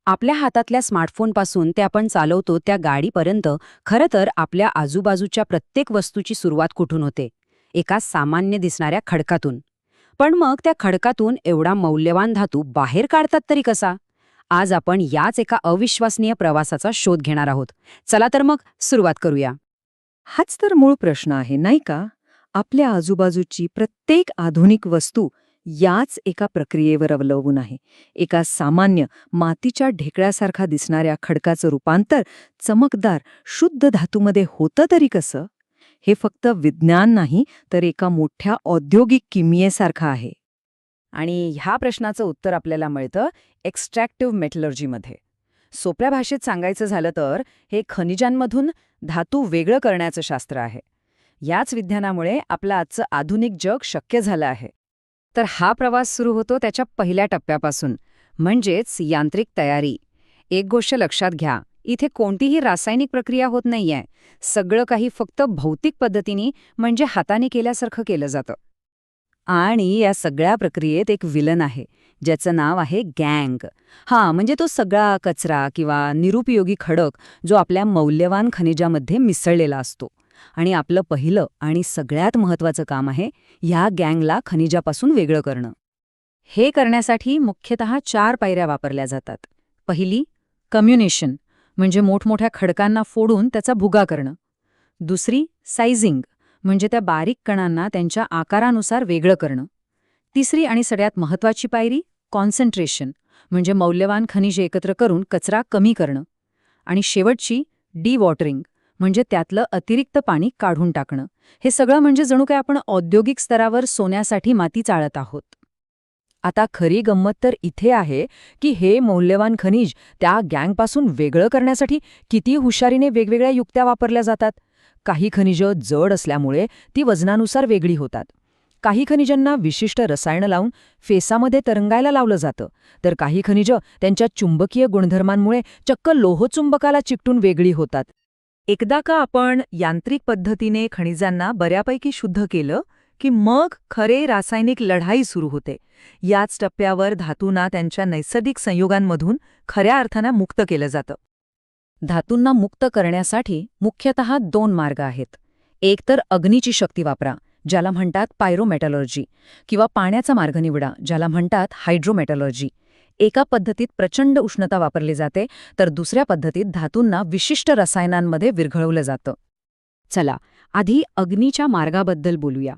आपल्या हातातल्या स्मार्टफोनपासून ते आपण चालवतो त्या गाडीपर्यंत खरं तर आपल्या आजूबाजूच्या प्रत्येक वस्तूची सुरुवात कुठून होते? एका सामान्य दिसणाऱ्या खडकातून. पण मग त्या खडकातून एवढा मौल्यवान धातू बाहेर काढतात तरी कसा? आज आपण याच एका अविश्वसनीय प्रवासाचा शोध घेणार आहोत. चला तर मग सुरुवात करूया. हाच तर मूळ प्रश्न आहे, नाही का? आपल्या आजूबाजूची प्रत्येक आधुनिक वस्तू याच एका प्रक्रियेवर अवलंबून आहे. एका सामान्य मातीच्या ढेकळ्यासारखा दिसणाऱ्या खडकाचं रूपांतर चमकदार, शुद्ध धातूमध्ये होतं तरी कसं? हे फक्त विज्ञान नाही, तर एका मोठ्या औद्योगिक किमयेसारखं आहे. आणि ह्या प्रश्नाचं उत्तर आपल्याला मिळतं एक्स्ट्रॅक्टिव्ह मेटलर्जीमध्ये. सोप्या भाषेत सांगायचं झालं तर हे खनिजांमधून धातू वेगळं करण्याचं शास्त्र आहे. याच विज्ञानामुळे आपलं आजचं आधुनिक जग शक्य झालं आहे. तर हा प्रवास सुरू होतो त्याच्या पहिल्या टप्प्यापासून, म्हणजेच यांत्रिक तयारी. एक गोष्ट लक्षात घ्या, इथे कोणतीही रासायनिक प्रक्रिया होत नाहीये. सगळं काही फक्त भौतिक पद्धतीने म्हणजे हाताने केल्यासारखं केलं जातं. आणि या सगळ्या प्रक्रियेत एक विलन आहे, ज्याचं नाव आहे गँग. म्हणजे तो सगळा कचरा किंवा निरुपयोगी खडक जो आपल्या मौल्यवान खनिजामध्ये मिसळलेला असतो. आणि आपलं पहिलं आणि सगळ्यात महत्त्वाचं काम आहे ह्या गँगला खनिजापासून वेगळं करणं. हे करण्यासाठी मुख्यतः 4 पायऱ्या वापरल्या जातात. पहिली, कम्युनेशन, म्हणजे मोठमोठ्या खडकांना फोडून त्याचा भुगा करणं. दुसरी, सायझिंग, म्हणजे त्या बारीक कणांना त्यांच्या आकारानुसार वेगळं करणं. तिसरी आणि सगळ्यात महत्त्वाची पायरी, कॉन्सन्ट्रेशन, म्हणजे मौल्यवान खनिजे एकत्र करून कचरा कमी करणं. आणि शेवटची, डिवॉटरिंग, म्हणजे त्यातलं अतिरिक्त पाणी काढून टाकणं. हे सगळं म्हणजे जणू काय आपण औद्योगिक स्तरावर सोन्यासाठी माती चाळत आहोत. आता खरी गंमत तर इथे आहे की हे मौल्यवान खनिज त्या गँगपासून वेगळं करण्यासाठी किती हुशारीने वेगवेगळ्या युक्त्या वापरल्या जातात. काही खनिजं जड असल्यामुळे ती वजनानुसार वेगळी होतात. काही खनिजांना विशिष्ट रसायनं लावून फेसामध्ये तरंगायला लावलं जातं, तर काही खनिजं त्यांच्या चुंबकीय गुणधर्मांमुळे चक्क लोहचुंबकाला चिकटून वेगळी होतात. एकदा का आपण यांत्रिक पद्धतीने खनिजांना बऱ्यापैकी शुद्ध केलं की मग खरे रासायनिक लढाई सुरू होते. याच टप्प्यावर धातूंना त्यांच्या नैसर्गिक संयोगांमधून खऱ्या अर्थानं मुक्त केलं जातं. धातूंना मुक्त करण्यासाठी मुख्यतः 2 मार्ग आहेत. एक तर अग्नीची शक्ती वापरा, ज्याला म्हणतात पायरोमेटलर्जी, किंवा पाण्याचा मार्ग निवडा, ज्याला म्हणतात हायड्रोमेटलर्जी. एका पद्धतीत प्रचंड उष्णता वापरली जाते, तर दुसऱ्या पद्धतीत धातूंना विशिष्ट रसायनांमध्ये विरघळवलं जातं. चला, आधी अग्नीच्या मार्गाबद्दल बोलूया.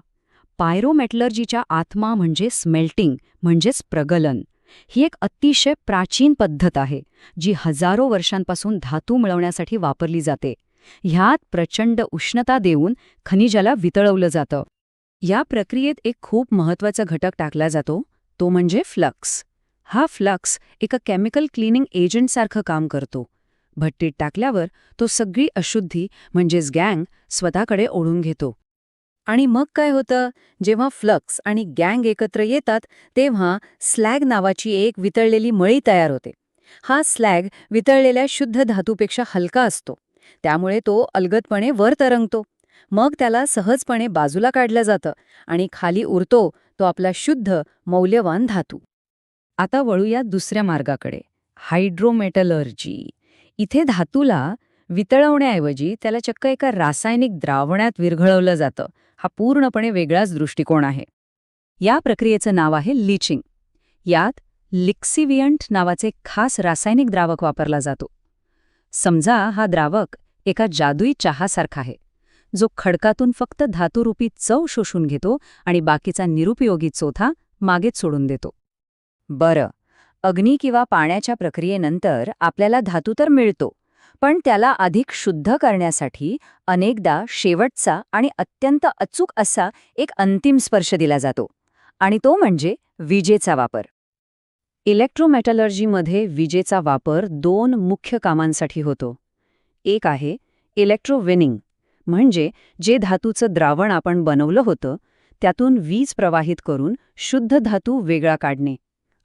पायरोमेटलर्जीच्या आत्मा म्हणजे स्मेल्टिंग, म्हणजेच प्रगलन. ही एक अतिशय प्राचीन पद्धत आहे, जी हजारो वर्षांपासून धातू मिळवण्यासाठी वापरली जाते. ह्यात प्रचंड उष्णता देऊन खनिजाला वितळवलं जातं. या प्रक्रियेत एक खूप महत्त्वाचा घटक टाकला जातो, तो म्हणजे फ्लक्स. हा फ्लक्स एका केमिकल क्लिनिंग एजंटसारखं काम करतो. भट्टीत टाकल्यावर तो सगळी अशुद्धी म्हणजेच गँग स्वतःकडे ओढून घेतो. आणि मग काय होतं, जेव्हा फ्लक्स आणि गँग एकत्र येतात तेव्हा स्लॅग नावाची एक वितळलेली मळी तयार होते. हा स्लॅग वितळलेल्या शुद्ध धातूपेक्षा हलका असतो, त्यामुळे तो अलगदपणे वर तरंगतो. मग त्याला सहजपणे बाजूला काढलं जातं आणि खाली उरतो तो आपला शुद्ध मौल्यवान धातू. आता वळूया दुसऱ्या मार्गाकडे, हायड्रोमेटलर्जी. इथे धातूला वितळवण्याऐवजी त्याला चक्क एका रासायनिक द्रावणात विरघळवलं जातं. हा पूर्णपणे वेगळाच दृष्टिकोन आहे. या प्रक्रियेचं नाव आहे लीचिंग. यात लिक्सिवियंट नावाचे खास रासायनिक द्रावक वापरला जातो. समजा हा द्रावक एका जादुई चहासारखा आहे, जो खडकातून फक्त धातुरूपी चव शोषून घेतो आणि बाकीचा निरुपयोगी चोथा मागेच सोडून देतो. बरं, अग्नी किंवा पाण्याच्या प्रक्रियेनंतर आपल्याला धातू तर मिळतो, पण त्याला अधिक शुद्ध करण्यासाठी अनेकदा शेवटचा आणि अत्यंत अचूक असा एक अंतिम स्पर्श दिला जातो, आणि तो म्हणजे विजेचा वापर. इलेक्ट्रोमेटलर्जीमध्ये विजेचा वापर 2 मुख्य कामांसाठी होतो. एक आहे इलेक्ट्रोविनिंग, म्हणजे जे धातूचं द्रावण आपण बनवलं होतं त्यातून वीज प्रवाहित करून शुद्ध धातू वेगळा काढणे.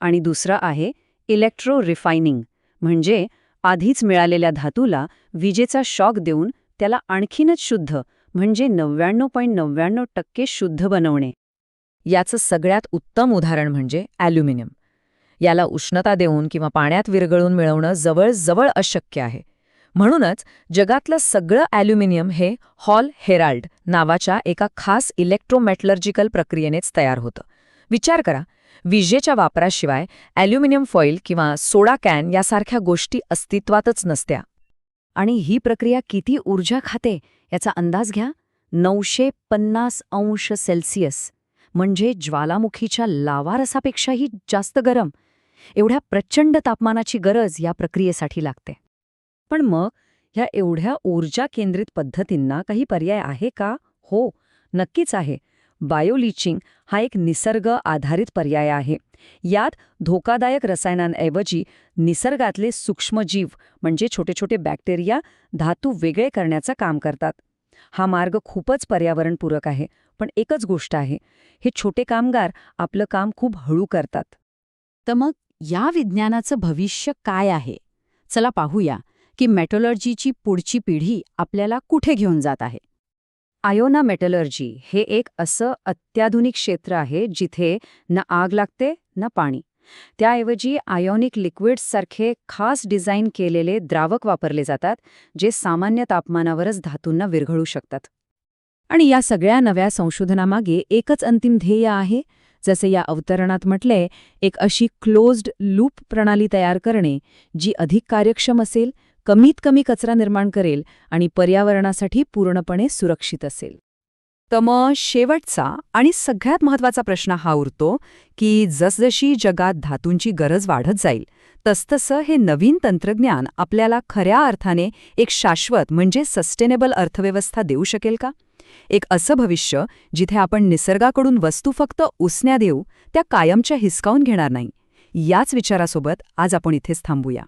आणि दुसरं आहे इलेक्ट्रो रिफायनिंग, म्हणजे आधीच मिळालेल्या धातूला विजेचा शॉक देऊन त्याला आणखीनच शुद्ध, म्हणजे 99.99% शुद्ध बनवणे. याचं सगळ्यात उत्तम उदाहरण म्हणजे ॲल्युमिनियम. याला उष्णता देऊन किंवा पाण्यात विरघळून मिळवणं जवळजवळ अशक्य आहे. म्हणूनच जगातलं सगळं ॲल्युमिनियम हे हॉल हेराल्ड नावाच्या एका खास इलेक्ट्रोमेटलर्जिकल प्रक्रियेनेच तयार होतं. विचार करा, विजेच्या वापराशिवाय ॲल्युमिनियम फॉईल किंवा सोडा कॅन यासारख्या गोष्टी अस्तित्वातच नसत्या. आणि ही प्रक्रिया किती ऊर्जा खाते याचा अंदाज घ्या. 950 अंश सेल्सिअस म्हणजे ज्वालामुखीच्या लावारसापेक्षाही जास्त गरम. एवढ्या प्रचंड तापमानाची गरज या प्रक्रियेसाठी लागते. पण मग ह्या एवढ्या ऊर्जा केंद्रित पद्धतींना काही पर्याय आहे का? हो, नक्कीच आहे. बायोलिचिंग हा एक निसर्ग आधारित पर्याय आहे. यात धोकादायक रसायनांऐवजी निसर्गातले सूक्ष्मजीव म्हणजे छोटे छोटे बॅक्टेरिया धातू वेगळे करण्याचं काम करतात. हा मार्ग खूपच पर्यावरणपूरक आहे. पण एकच गोष्ट आहे, हे छोटे कामगार आपलं काम खूप हळू करतात. तर मग या विज्ञानाचं भविष्य काय आहे? चला पाहूया की मेटलर्जीची पुढची पिढी आपल्याला कुठे घेऊन जात आहे. आयोना मेटलर्जी हे एक असं अत्याधुनिक क्षेत्र आहे जिथे न आग लागते न पाणी. त्याऐवजी आयोनिक लिक्विड्ससारखे खास डिझाईन केलेले द्रावक वापरले जातात, जे सामान्य तापमानावरच धातूंना विरघळू शकतात. आणि या सगळ्या नव्या संशोधनामागे एकच अंतिम ध्येय आहे, जसे या अवतरणात म्हटलंय, एक अशी क्लोज्ड लूप प्रणाली तयार करणे जी अधिक कार्यक्षम असेल, कमीत कमी कचरा निर्माण करेल आणि पर्यावरणासाठी पूर्णपणे सुरक्षित असेल. तर मग शेवटचा आणि सगळ्यात महत्त्वाचा प्रश्न हा उरतो की जसजशी जगात धातूंची गरज वाढत जाईल तसतसं हे नवीन तंत्रज्ञान आपल्याला खऱ्या अर्थाने एक शाश्वत म्हणजे सस्टेनेबल अर्थव्यवस्था देऊ शकेल का? एक असं भविष्य जिथे आपण निसर्गाकडून वस्तू फक्त उसण्या देऊ, त्या कायमच्या हिसकावून घेणार नाही. याच विचारासोबत आज आपण इथेच थांबूया.